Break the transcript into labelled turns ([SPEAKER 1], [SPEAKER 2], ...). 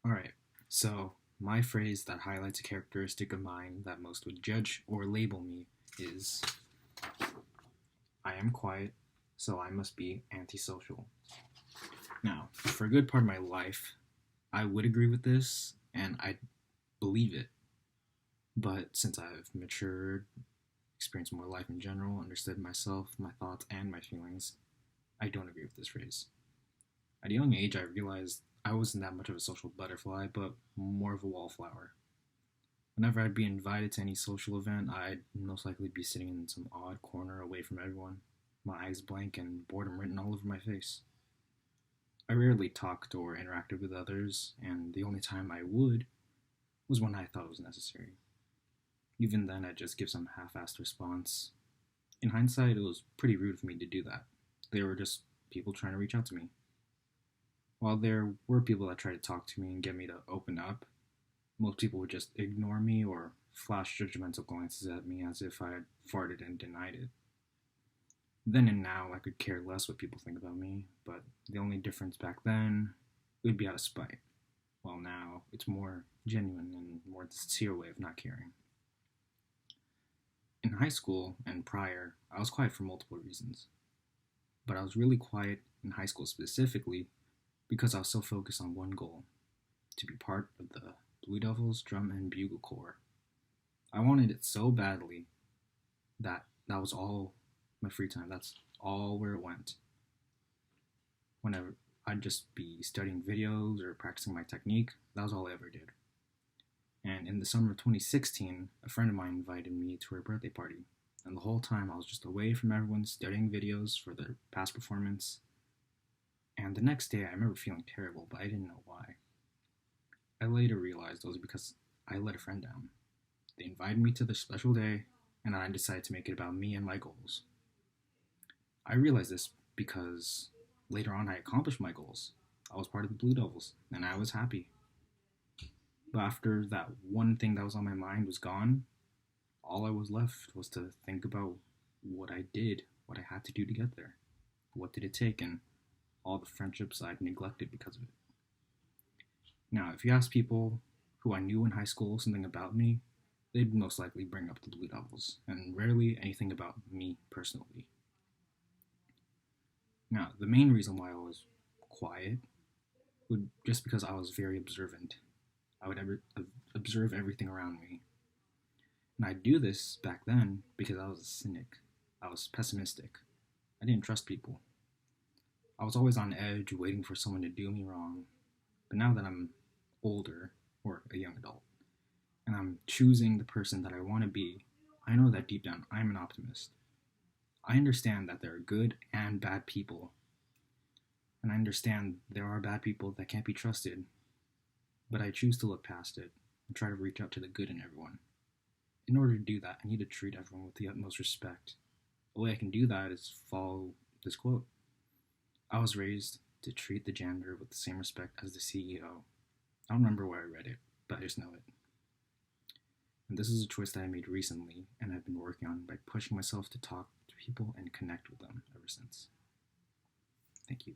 [SPEAKER 1] Alright, so my phrase that highlights a characteristic of mine that most would judge or label me is I am quiet, so I must be antisocial. Now, for a good part of my life, I would agree with this and I believe it. But since I've matured, experienced more life in general, understood myself, my thoughts, and my feelings, I don't agree with this phrase. At a young age, I realized I wasn't that much of a social butterfly, but more of a wallflower. Whenever I'd be invited to any social event, I'd most likely be sitting in some odd corner away from everyone, my eyes blank and boredom written all over my face. I rarely talked or interacted with others, and the only time I would was when I thought it was necessary. Even then, I'd just give some half assed response. In hindsight, it was pretty rude of me to do that. They were just people trying to reach out to me. While there were people that tried to talk to me and get me to open up, most people would just ignore me or flash judgmental glances at me as if I had farted and denied it. Then and now, I could care less what people think about me, but the only difference back then would be out of spite, while now it's more genuine and more sincere way of not caring. In high school and prior, I was quiet for multiple reasons, but I was really quiet in high school specifically because I was so focused on one goal to be part of the Blue Devils Drum and Bugle Corps. I wanted it so badly that that was all my free time. That's all where it went. Whenever I'd just be studying videos or practicing my technique, that was all I ever did. And in the summer of 2016, a friend of mine invited me to her birthday party. And the whole time I was just away from everyone studying videos for their past performance. And the next day I remember feeling terrible, but I didn't know why. I later realized it was because I let a friend down. They invited me to their special day, and I decided to make it about me and my goals. I realized this because later on I accomplished my goals. I was part of the Blue Devils, and I was happy. But after that one thing that was on my mind was gone, all I was left was to think about what I did, what I had to do to get there. What did it take, and all the friendships I'd neglected because of it. Now, if you ask people who I knew in high school something about me, they'd most likely bring up the Blue Devils, and rarely anything about me personally. Now, the main reason why I was quiet would just because I was very observant. I would observe everything around me. And I do this back then because I was a cynic. I was pessimistic. I didn't trust people. I was always on edge waiting for someone to do me wrong. But now that I'm older, or a young adult, and I'm choosing the person that I want to be, I know that deep down I'm an optimist. I understand that there are good and bad people. And I understand there are bad people that can't be trusted. But I choose to look past it and try to reach out to the good in everyone. In order to do that, I need to treat everyone with the utmost respect. The way I can do that is follow this quote. I was raised to treat the janitor with the same respect as the CEO. I don't remember where I read it, but I just know it. And this is a choice that I made recently, and I've been working on by pushing myself to talk to people and connect with them ever since. Thank you.